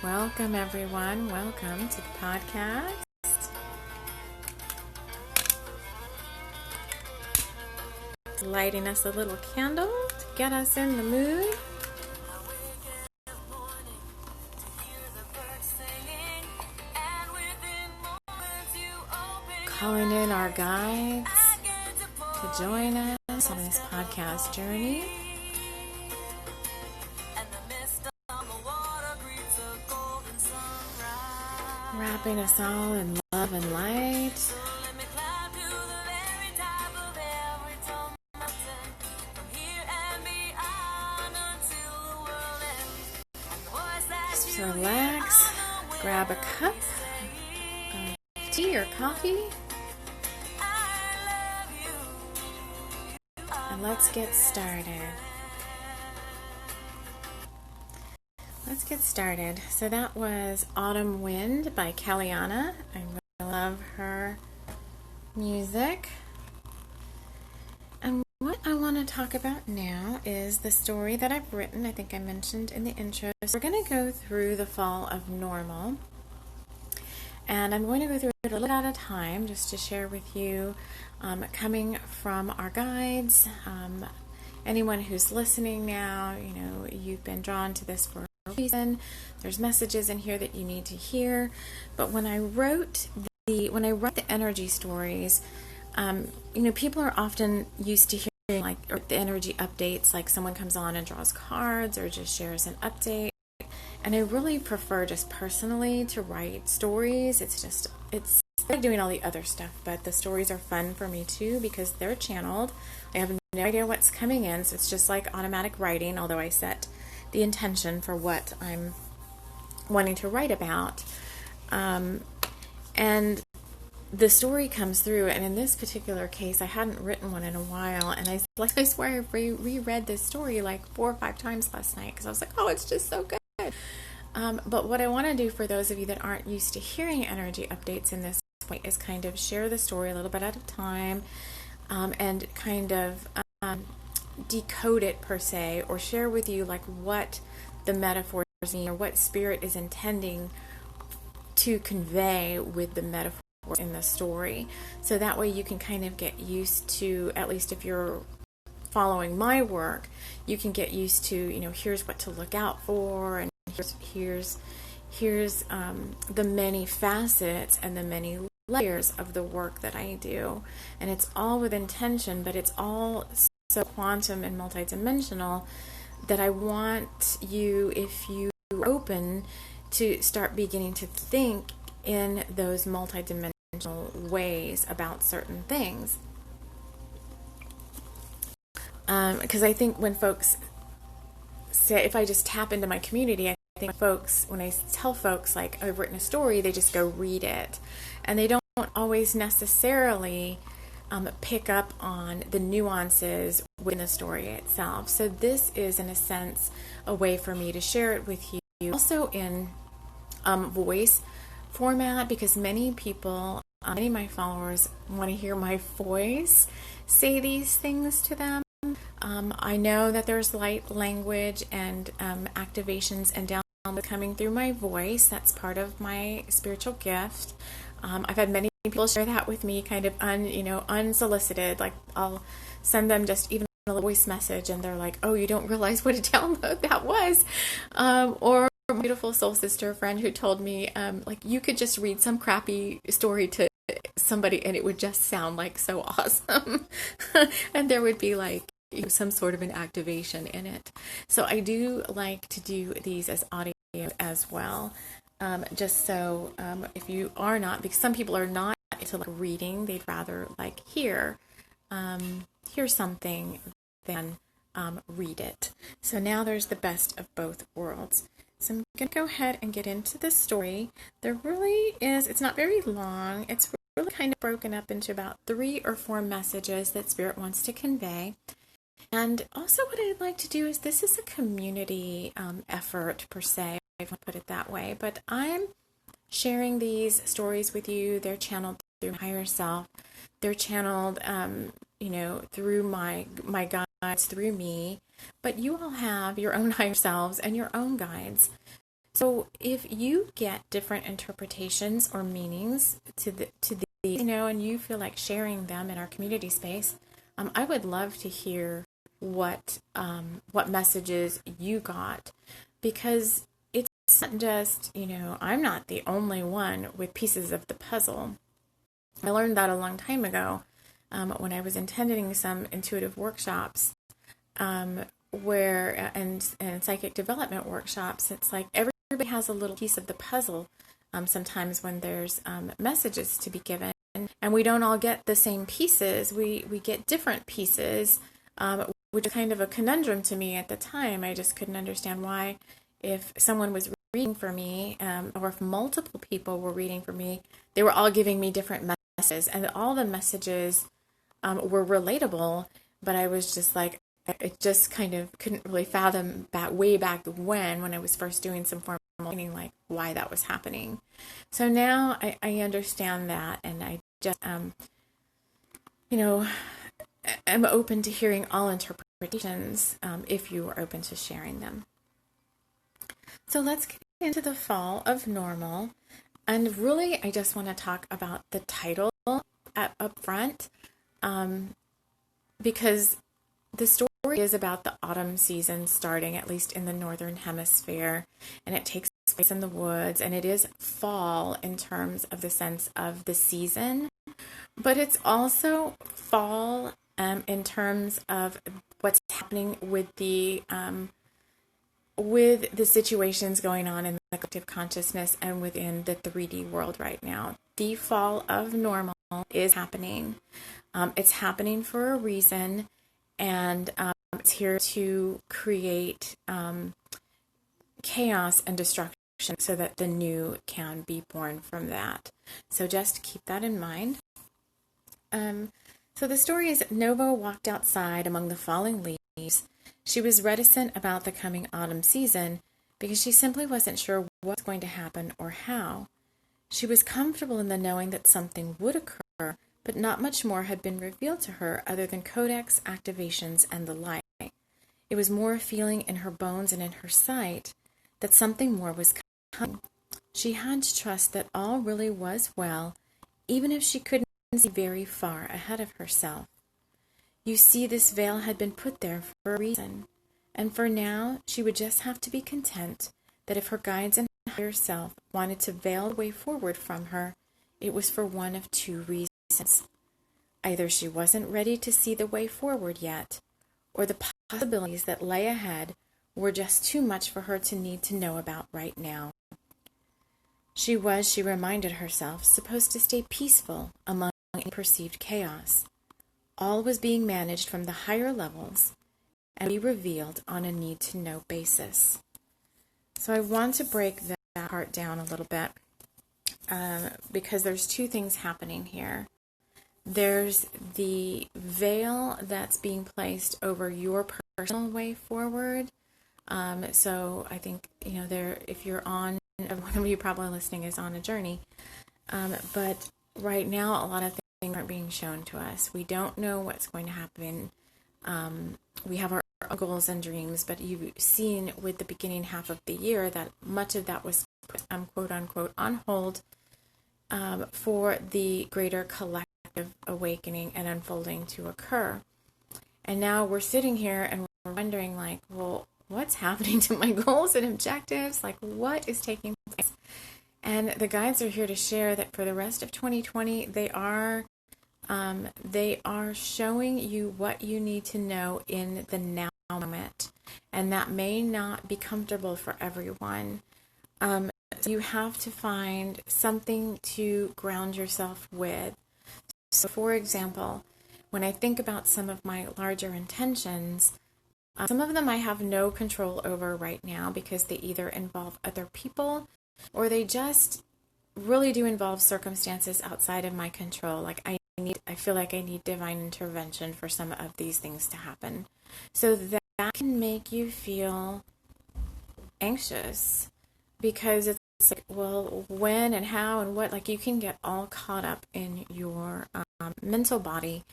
Welcome, everyone. Welcome to the podcast. Lighting us a little candle to get us in the mood. Calling in our guides to join us on this podcast journey. Wrapping us all in love and light. Just relax, grab a cup of tea or coffee, and let's get started. So that was Autumn Wind by Kellyanna. I really love her music. And what I want to talk about now is the story that I've written. I think I mentioned in the intro. So we're going to go through the fall of normal. And I'm going to go through it a little at a time just to share with you, coming from our guides. Anyone who's listening now, you've been drawn to this for a reason. There's messages in here that you need to hear. But when I wrote the energy stories, people are often used to hearing the energy updates, like someone comes on and draws cards or just shares an update. And I really prefer just personally to write stories. It's doing all the other stuff, but the stories are fun for me too because they're channeled. I have no idea what's coming in, so it's just like automatic writing, although I set the intention for what I'm wanting to write about. And the story comes through, and in this particular case, I hadn't written one in a while, and I swear I reread this story like 4 or 5 times last night because I was like, oh, it's just so good. But what I want to do for those of you that aren't used to hearing energy updates in this point is kind of share the story a little bit at a time, and kind of decode it per se, or share with you like what the metaphors mean or what spirit is intending to convey with the metaphor in the story. So that way you can kind of get used to, at least if you're following my work, you can get used to, here's what to look out for, and here's the many facets and the many layers of the work that I do. And it's all with intention, but it's all so quantum and multidimensional that I want you, if you are open, to start beginning to think in those multidimensional ways about certain things. Because I think when folks say, if I just tap into my community, I think when I tell folks like I've written a story, they just go read it, and they don't always necessarily pick up on the nuances within the story itself. So this is, in a sense, a way for me to share it with you. Also in voice format, because many people, many of my followers want to hear my voice say these things to them. I know that there's light language and activations and downloads coming through my voice. That's part of my spiritual gift. I've had many people share that with me, kind of unsolicited. Like I'll send them just even a voice message, and they're like, "Oh, you don't realize what a download that was," or a beautiful soul sister friend who told me, you could just read some crappy story to somebody, and it would just sound like so awesome, and there would be some sort of an activation in it. So I do like to do these as audio as well. Just so if you are not, because some people are not into reading, they'd rather hear something than read it. So now there's the best of both worlds. So I'm going to go ahead and get into the story. There really is, it's not very long. It's really kind of broken up into about 3 or 4 messages that Spirit wants to convey. And also what I'd like to do is, this is a community effort per se, I want to put it that way, but I'm sharing these stories with you. They're channeled through my higher self. They're channeled, through my guides, through me. But you all have your own higher selves and your own guides So if you get different interpretations or meanings to the and you feel like sharing them in our community space, I would love to hear what messages you got, because it's not just, I'm not the only one with pieces of the puzzle. I learned that a long time ago when I was attending some intuitive workshops and psychic development workshops. It's like everybody has a little piece of the puzzle sometimes when there's messages to be given. And we don't all get the same pieces. We get different pieces, which is kind of a conundrum to me at the time. I just couldn't understand why, if someone was reading for me, or if multiple people were reading for me, they were all giving me different messages. And all the messages were relatable, but I was just like, I just kind of couldn't really fathom way back when I was first doing some formal training, like why that was happening. So now I understand that, and I just, I'm open to hearing all interpretations if you are open to sharing them. So let's get into the fall of normal. And really, I just want to talk about the title up front, because the story is about the autumn season starting, at least in the northern hemisphere, and it takes place in the woods, and it is fall in terms of the sense of the season, but it's also fall in terms of what's happening with the situations going on in the collective consciousness and within the 3D world right now. The fall of normal is happening. It's happening for a reason, and it's here to create chaos and destruction so that the new can be born from that. So just keep that in mind. So the story is, Nova walked outside among the falling leaves. She was reticent about the coming autumn season because she simply wasn't sure what was going to happen or how. She was comfortable in the knowing that something would occur, but not much more had been revealed to her other than codex activations and the like. It was more a feeling in her bones and in her sight that something more was coming. She had to trust that all really was well, even if she couldn't see very far ahead of herself. You see, this veil had been put there for a reason, and for now she would just have to be content that if her guides and higher self wanted to veil the way forward from her, it was for one of two reasons. Either she wasn't ready to see the way forward yet, or the possibilities that lay ahead were just too much for her to need to know about right now. She reminded herself, supposed to stay peaceful among any perceived chaos. All was being managed from the higher levels and be revealed on a need-to-know basis. So I want to break that part down a little bit because there's two things happening here. There's the veil that's being placed over your personal way forward. So I think, if you're on, one of you probably listening is on a journey. But right now, a lot of things aren't being shown to us. We don't know what's going to happen. We have our goals and dreams, but you've seen with the beginning half of the year that much of that was put, quote unquote, on hold for the greater collective awakening and unfolding to occur. And now we're sitting here and we're wondering, like, well, what's happening to my goals and objectives? Like, what is taking place? And the guides are here to share that for the rest of 2020, they are showing you what you need to know in the now moment. And that may not be comfortable for everyone. So you have to find something to ground yourself with. So, for example, when I think about some of my larger intentions, some of them I have no control over right now because they either involve other people or they just really do involve circumstances outside of my control. Like I feel like I need divine intervention for some of these things to happen. So that can make you feel anxious because it's like, well, when and how and what, like you can get all caught up in your mental body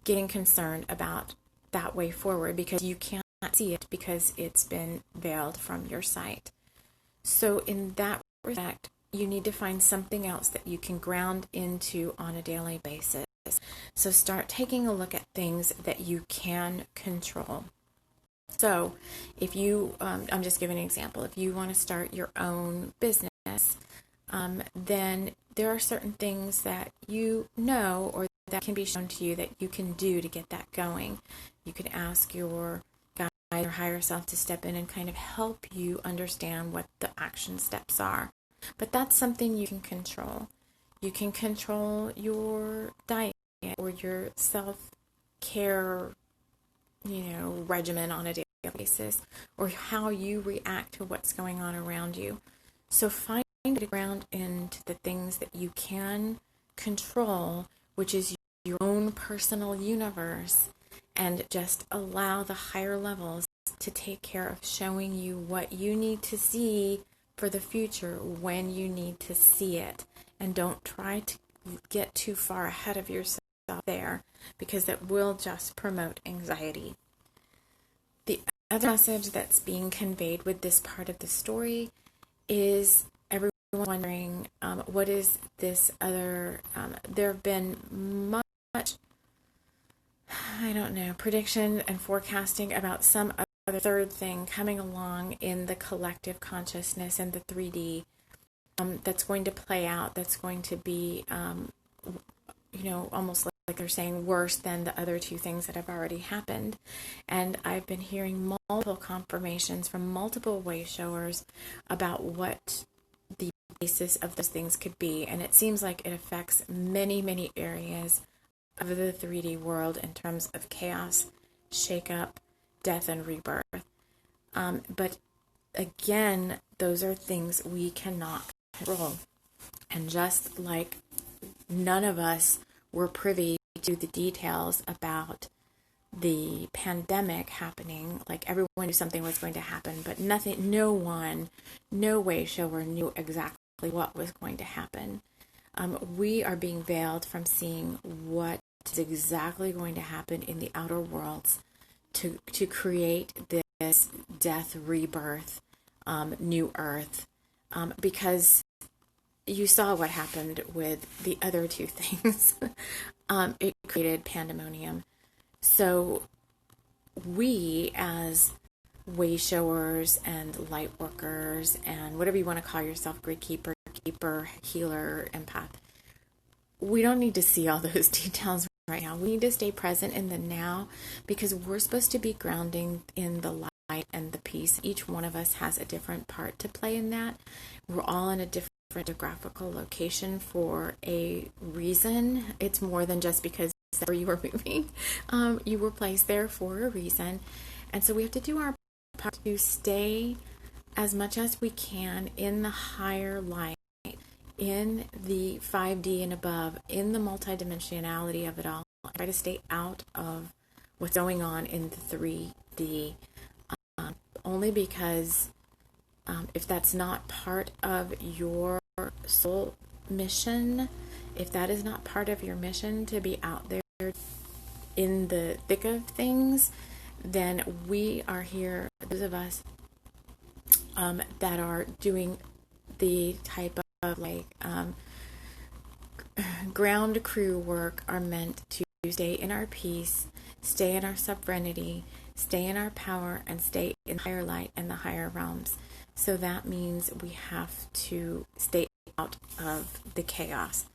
getting concerned about that way forward because you can't see it because it's been veiled from your sight. So in that respect, you need to find something else that you can ground into on a daily basis. So start taking a look at things that you can control. So if you, I'm just giving an example, if you want to start your own business, then there are certain things that you know or that can be shown to you that you can do to get that going. You can ask your guide or higher self to step in and kind of help you understand what the action steps are. But that's something you can control. You can control your diet or your self-care, regimen on a daily basis, or how you react to what's going on around you. So find a ground into the things that you can control, which is your own personal universe, and just allow the higher levels to take care of showing you what you need to see for the future when you need to see it. And don't try to get too far ahead of yourself there, because it will just promote anxiety. The other message that's being conveyed with this part of the story is everyone wondering, what is this other, there have been much, prediction and forecasting about some other third thing coming along in the collective consciousness and the 3D that's going to play out, that's going to be, almost like they're saying worse than the other two things that have already happened. And I've been hearing multiple confirmations from multiple wayshowers about what the basis of those things could be. And it seems like it affects many, many areas of the 3D world in terms of chaos, shakeup, death, and rebirth. But again, those are things we cannot control. And just like none of us were privy to the details about the pandemic happening, like everyone knew something was going to happen, but no wayshower knew exactly what was going to happen. We are being veiled from seeing what is exactly going to happen in the outer worlds to create this death, rebirth, new earth, because you saw what happened with the other two things. It created pandemonium. So we, as wayshowers and light workers and whatever you want to call yourself, grid keeper, healer, empath, we don't need to see all those details right now. We need to stay present in the now, because we're supposed to be grounding in the light and the peace. Each one of us has a different part to play in that. We're all in a different geographical location for a reason. It's more than just because where you were moving. You were placed there for a reason. And so we have to do our part to stay as much as we can in the higher light, in the 5D and above, in the multidimensionality of it all. Try to stay out of what's going on in the 3D, only because if that's not part of your soul mission, if that is not part of your mission to be out there in the thick of things, then we are here, those of us that are doing the type of ground crew work, are meant to stay in our peace, stay in our sovereignty, stay in our power, and stay in higher light and the higher realms. So that means we have to stay out of the chaos.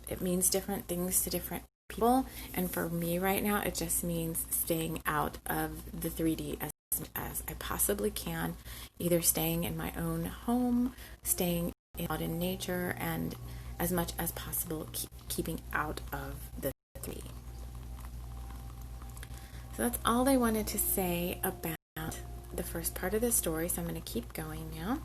It means different things to different people, and for me right now, it just means staying out of the 3D as I possibly can, either staying in my own home, staying out in nature, and as much as possible keeping out of the 3D. So that's all I wanted to say about the first part of the story, so I'm going to keep going now.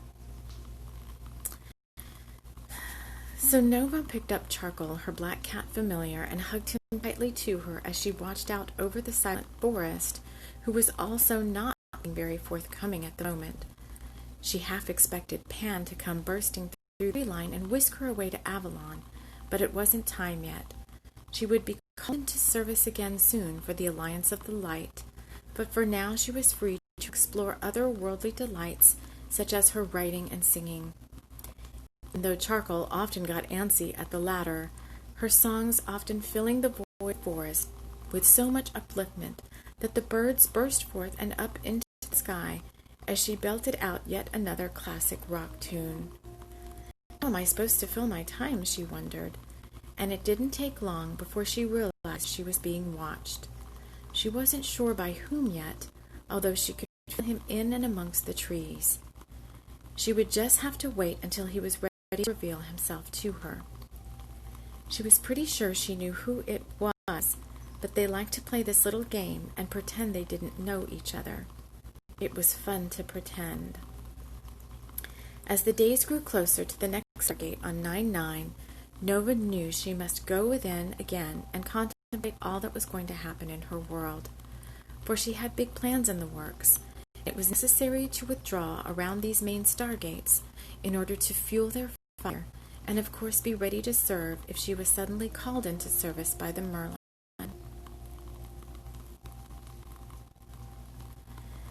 So Nova picked up Charcoal, her black cat familiar, and hugged him tightly to her as she watched out over the silent forest, who was also not being very forthcoming at the moment. She half expected Pan to come bursting through the tree line and whisk her away to Avalon, but it wasn't time yet. She would be called into service again soon for the Alliance of the Light, but for now she was free to explore other worldly delights such as her writing and singing. And though Charcoal often got antsy at the latter, her songs often filling the void forest with so much upliftment that the birds burst forth and up into the sky as she belted out yet another classic rock tune. How am I supposed to fill my time, she wondered, and it didn't take long before she realized she was being watched. She wasn't sure by whom yet, although she could feel him in and amongst the trees. She would just have to wait until he was ready to reveal himself to her. She was pretty sure she knew who it was, but they liked to play this little game and pretend they didn't know each other. It was fun to pretend. As the days grew closer to the next gate on 9/9, Nova knew she must go within again and contemplate all that was going to happen in her world. For she had big plans in the works. It was necessary to withdraw around these main stargates in order to fuel their fire, and of course be ready to serve if she was suddenly called into service by the Merlin.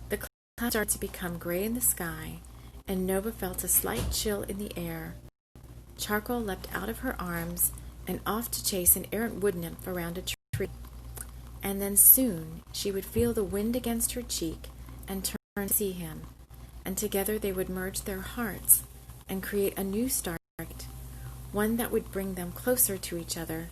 The clouds started to become gray in the sky, and Nova felt a slight chill in the air. Charcoal leapt out of her arms and off to chase an errant wood nymph around a tree. And then soon she would feel the wind against her cheek and turn to see him, and together they would merge their hearts and create a new stargate, one that would bring them closer to each other,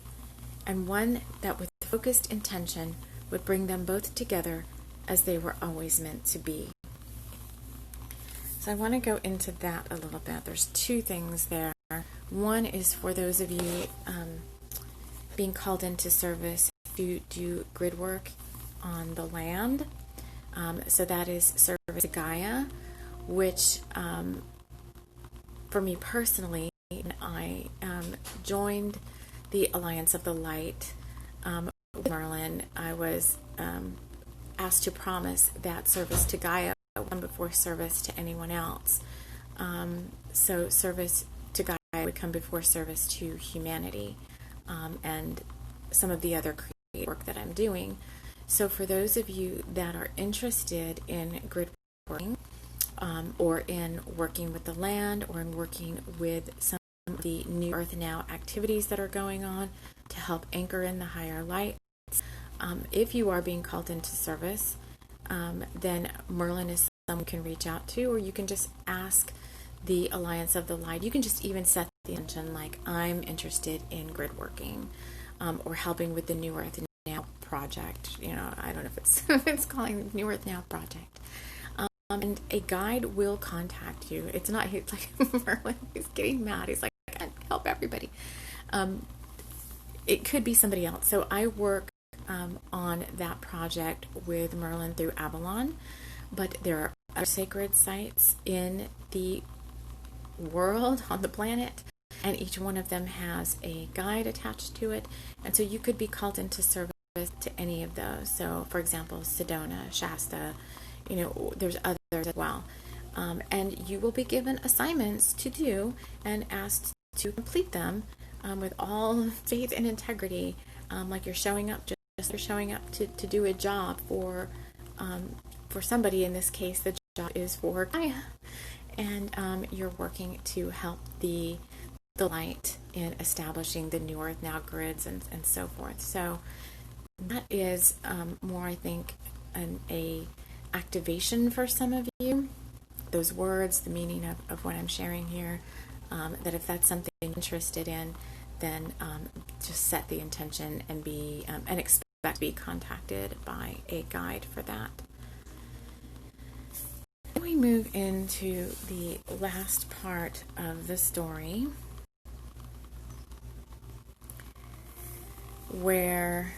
and one that with focused intention would bring them both together as they were always meant to be. So I want to go into that a little bit. There's two things there. One is for those of you being called into service to do grid work on the land. So that is service to Gaia, which for me personally, I joined the Alliance of the Light with Merlin. I was asked to promise that service to Gaia would come before service to anyone else. So service to Gaia would come before service to humanity and some of the other creative work that I'm doing. So for those of you that are interested in grid working or in working with the land or in working with some of the New Earth Now activities that are going on to help anchor in the higher light, if you are being called into service, then Merlin is someone you can reach out to, or you can just ask the Alliance of the Light. You can just even set the intention like, I'm interested in grid working or helping with the New Earth Now project. You know, I don't know if it's if it's calling the New Earth Now project. And a guide will contact you. It's not like Merlin is getting mad. He's like, I can't help everybody. It could be somebody else. So I work on that project with Merlin through Avalon, but there are other sacred sites in the world, on the planet, and each one of them has a guide attached to it, and so you could be called into service to any of those. So for example, Sedona, Shasta, you know, there's others as well, and you will be given assignments to do and asked to complete them with all faith and integrity, like you're showing up to do a job for somebody. In this case, the job is for Gaia, and you're working to help the light in establishing the New Earth Now grids and so forth. So that is more, I think, a activation for some of you. Those words, the meaning of what I'm sharing here, that if that's something you're interested in, then just set the intention and be and expect to be contacted by a guide for that. Then we move into the last part of the story, where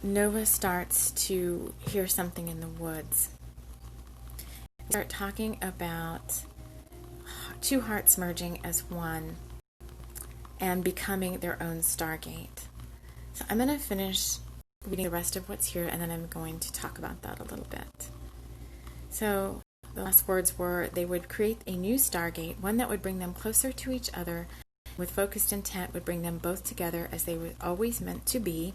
Nova starts to hear something in the woods. We start talking about two hearts merging as one and becoming their own stargate. So I'm going to finish reading the rest of what's here, and then I'm going to talk about that a little bit. So the last words were, they would create a new stargate, one that would bring them closer to each other, with focused intent would bring them both together as they were always meant to be.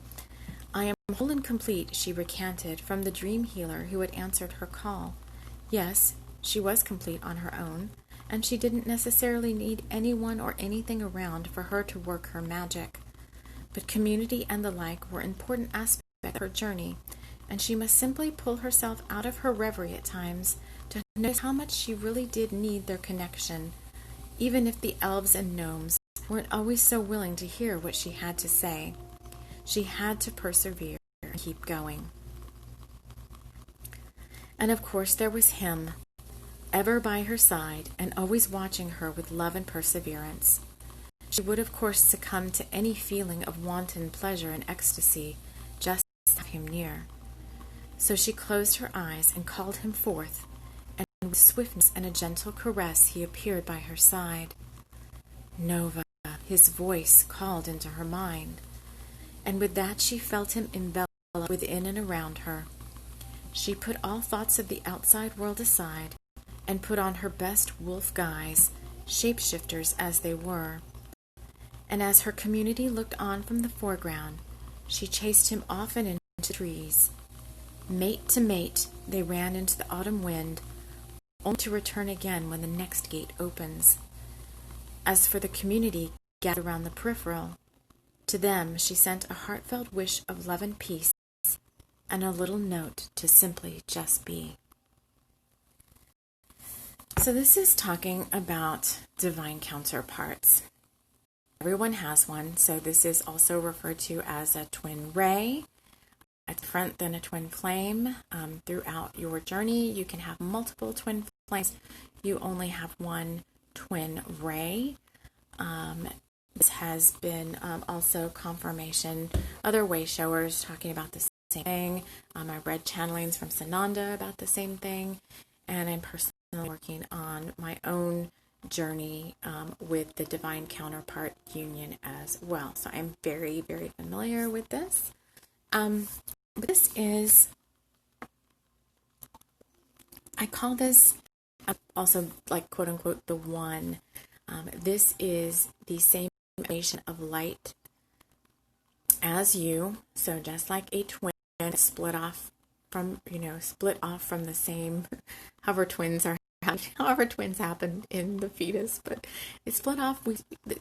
I am whole and complete, she recanted, from the dream healer who had answered her call. Yes, She was complete on her own, and she didn't necessarily need anyone or anything around for her to work her magic. But community and the like were important aspects of her journey, and she must simply pull herself out of her reverie at times to notice how much she really did need their connection, even if the elves and gnomes weren't always so willing to hear what she had to say. She had to persevere and keep going. And of course there was him, ever by her side and always watching her with love and perseverance. She would of course succumb to any feeling of wanton pleasure and ecstasy just to have him near. So she closed her eyes and called him forth, and with swiftness and a gentle caress he appeared by her side. Nova, his voice called into her mind, and with that she felt him envelop within and around her. She put all thoughts of the outside world aside and put on her best wolf guise, shapeshifters as they were. And as her community looked on from the foreground, she chased him often into the trees. Mate to mate, they ran into the autumn wind, only to return again when the next gate opens. As for the community gathered around the peripheral, to them she sent a heartfelt wish of love and peace, and a little note to simply just be. So this is talking about divine counterparts. Everyone has one, so this is also referred to as a twin ray, a front then a twin flame. Throughout your journey, you can have multiple twin flames. You only have one twin ray. This has been also confirmation. Other wayshowers talking about the same thing. I read channelings from Sananda about the same thing, and I'm personally working on my own journey with the divine counterpart union as well. So I'm very, very familiar with this. This is, I call this also like quote unquote the one. This is the same emanation of light as you. So just like a twin split off from the same, however twins happen in the fetus, but they split off.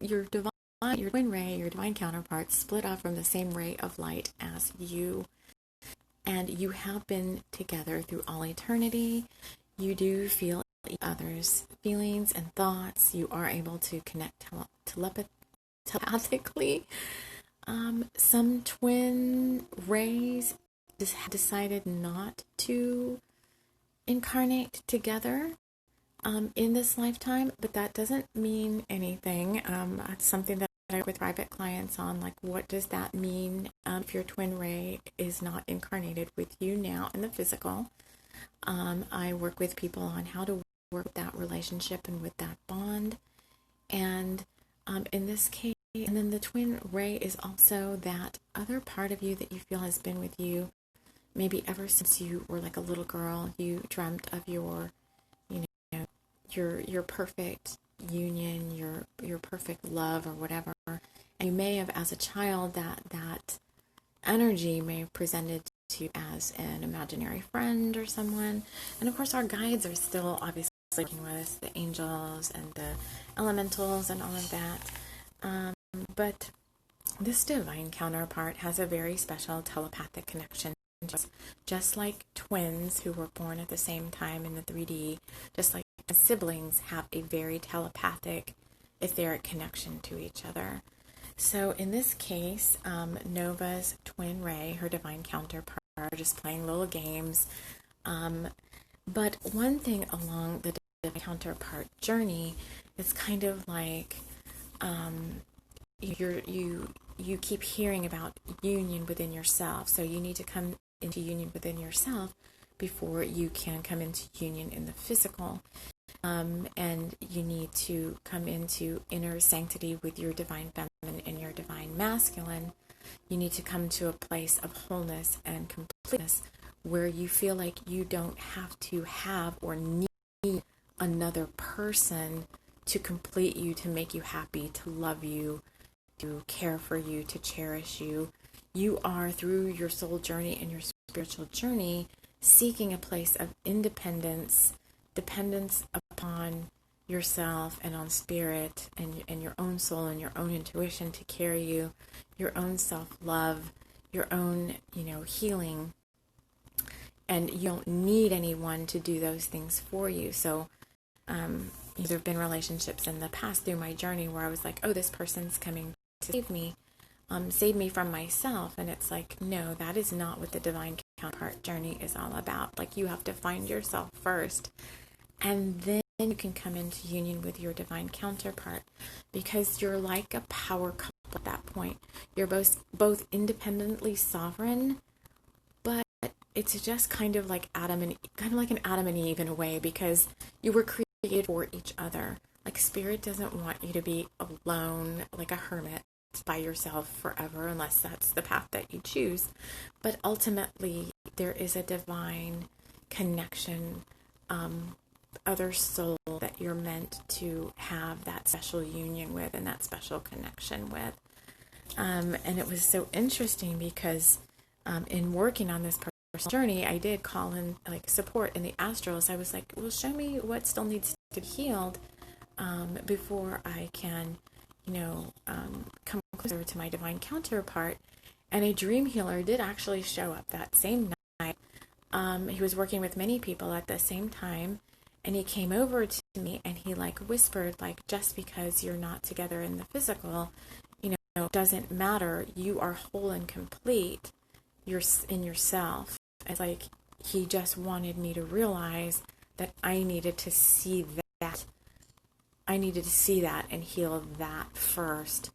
Your twin ray, your divine counterpart, split off from the same ray of light as you, and you have been together through all eternity. You do feel each other's feelings and thoughts. You are able to connect telepathically. Some twin rays decided not to incarnate together in this lifetime, but that doesn't mean anything. It's something that I work with private clients on, like what does that mean if your twin ray is not incarnated with you now in the physical. I work with people on how to work with that relationship and with that bond, and in this case, and then the twin ray is also that other part of you that you feel has been with you maybe ever since you were like a little girl. You dreamt of your perfect union, your perfect love or whatever, and you may have, as a child, that energy may have presented to you as an imaginary friend or someone. And of course our guides are still obviously working with us, the angels and the elementals and all of that, but this divine counterpart has a very special telepathic connection, just like twins who were born at the same time in the 3D, just like siblings have a very telepathic, etheric connection to each other. So in this case, Nova's twin ray, her divine counterpart, are just playing little games. But one thing along the divine counterpart journey is kind of like you keep hearing about union within yourself. So you need to come into union within yourself before you can come into union in the physical. And you need to come into inner sanctity with your divine feminine and your divine masculine. You need to come to a place of wholeness and completeness where you feel like you don't have to have or need another person to complete you, to make you happy, to love you, to care for you, to cherish you. You are, through your soul journey and your spiritual journey, seeking a place of independence, dependence upon yourself and on spirit and your own soul and your own intuition to carry you, your own self-love, your own, healing. And you don't need anyone to do those things for you. So there have been relationships in the past through my journey where I was like, oh, this person's coming to save me from myself. And it's like, no, that is not what the divine counterpart journey is all about. Like, you have to find yourself first, and then you can come into union with your divine counterpart, because you're like a power couple at that point. You're both independently sovereign, but it's just kind of like an Adam and Eve in a way, because you were created for each other. Like, spirit doesn't want you to be alone, like a hermit by yourself forever, unless that's the path that you choose. But ultimately, there is a divine connection, other soul that you're meant to have that special union with and that special connection with. And it was so interesting because in working on this personal journey, I did call in like support in the astrals. I was like, well, show me what still needs to be healed before I can, come closer to my divine counterpart. And a dream healer did actually show up that same night. He was working with many people at the same time, and he came over to me and he whispered, just because you're not together in the physical, doesn't matter. You are whole and complete. You're in yourself. It's like he just wanted me to realize that I needed to see that. I needed to see that and heal that first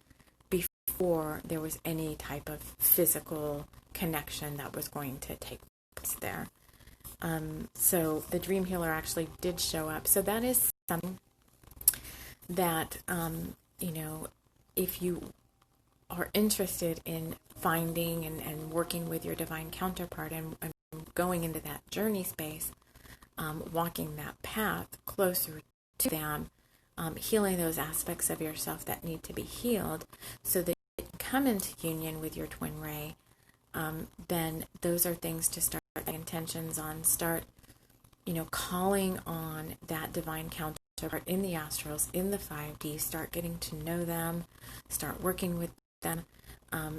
before there was any type of physical connection that was going to take place there. So the dream healer actually did show up. So that is something that, if you are interested in finding and working with your divine counterpart and going into that journey space, walking that path closer to them, healing those aspects of yourself that need to be healed so that you can come into union with your twin ray, then those are things to start intentions on. Start, calling on that divine counterpart in the astrals, in the 5D. Start getting to know them. Start working with them.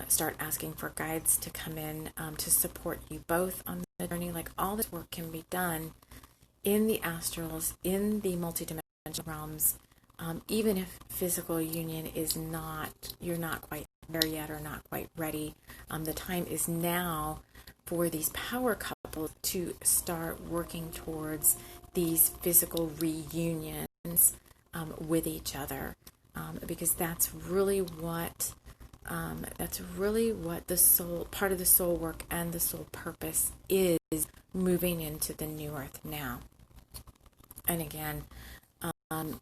Start asking for guides to come in to support you both on the journey. Like, all this work can be done in the astrals, in the multidimensional realms, even if physical union is you're not quite there yet or not quite ready. The time is now for these power couples to start working towards these physical reunions with each other, because that's really what the soul, part of the soul work and the soul purpose is, moving into the new earth now. And again,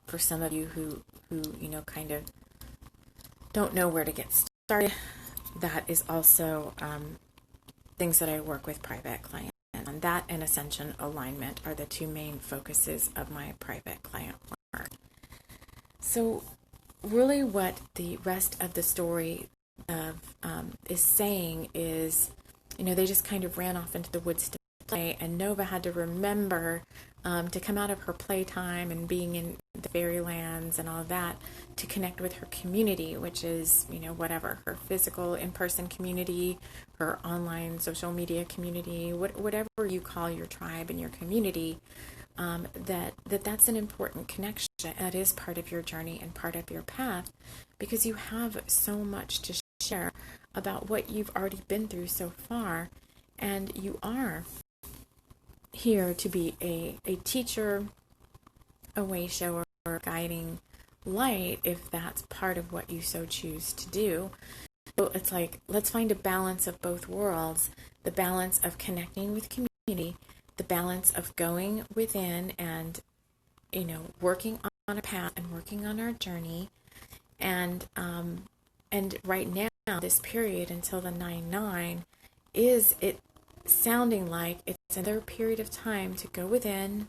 for some of you who kind of don't know where to get started, that is also things that I work with private clients. And that and Ascension alignment are the two main focuses of my private client work. So really what the rest of the story is saying is, they just kind of ran off into the woods to play, and Nova had to remember to come out of her playtime and being in the fairylands and all of that to connect with her community, which is, whatever, her physical in-person community, her online social media community, whatever you call your tribe and your community, that's an important connection. That is part of your journey and part of your path, because you have so much to share about what you've already been through so far, and you are here to be a teacher, a wayshower, guiding light, if that's part of what you so choose to do. So it's like, let's find a balance of both worlds, the balance of connecting with community, the balance of going within and, working on a path and working on our journey. And right now, this period until the 9/9 is it sounding like it's another period of time to go within,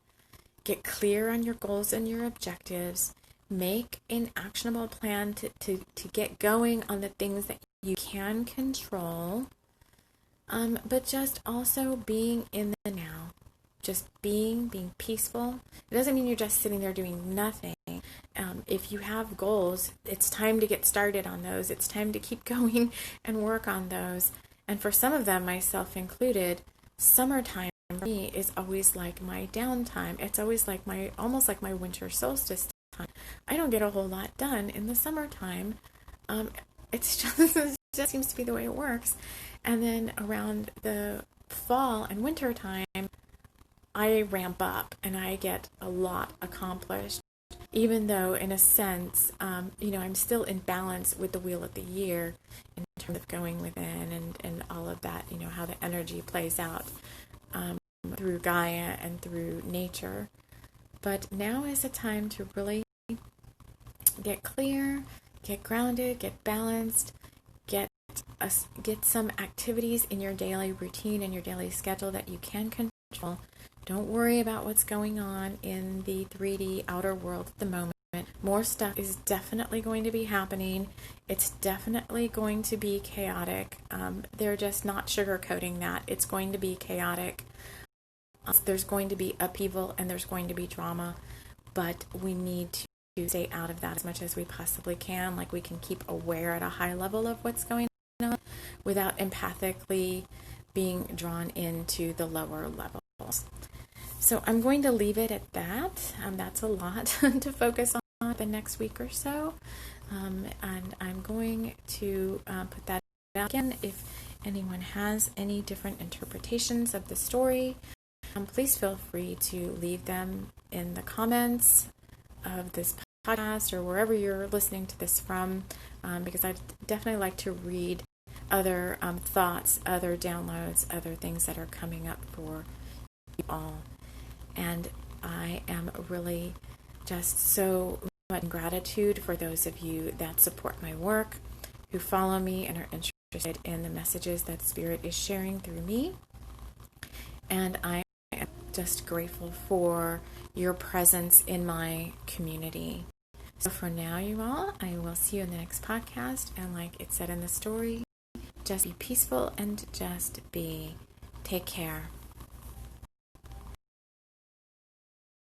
get clear on your goals and your objectives, make an actionable plan to get going on the things that you can control, but just also being in the now, just being peaceful. It doesn't mean you're just sitting there doing nothing. If you have goals, it's time to get started on those. It's time to keep going and work on those. And for some of them, myself included, summertime for me is always like my downtime. It's always like almost like my winter solstice time. I don't get a whole lot done in the summertime. It's just, it just seems to be the way it works. And then around the fall and winter time, I ramp up and I get a lot accomplished. Even though, in a sense, I'm still in balance with the wheel of the year in terms of going within and all of that, how the energy plays out through Gaia and through nature. But now is a time to really get clear, get grounded, get balanced, get some activities in your daily routine and your daily schedule that you can control. Don't worry about what's going on in the 3D outer world at the moment. More stuff is definitely going to be happening. It's definitely going to be chaotic. They're just not sugarcoating that. It's going to be chaotic. There's going to be upheaval and there's going to be drama, but we need to stay out of that as much as we possibly can. Like, we can keep aware at a high level of what's going on without empathically being drawn into the lower levels. So I'm going to leave it at that. That's a lot to focus on the next week or so. And I'm going to put that out again. If anyone has any different interpretations of the story, please feel free to leave them in the comments of this podcast or wherever you're listening to this from, because I'd definitely like to read other thoughts, other downloads, other things that are coming up for you all. And I am really just so much in gratitude for those of you that support my work, who follow me and are interested in the messages that Spirit is sharing through me. And I am just grateful for your presence in my community. So for now, you all, I will see you in the next podcast. And like it said in the story, just be peaceful and just be. Take care.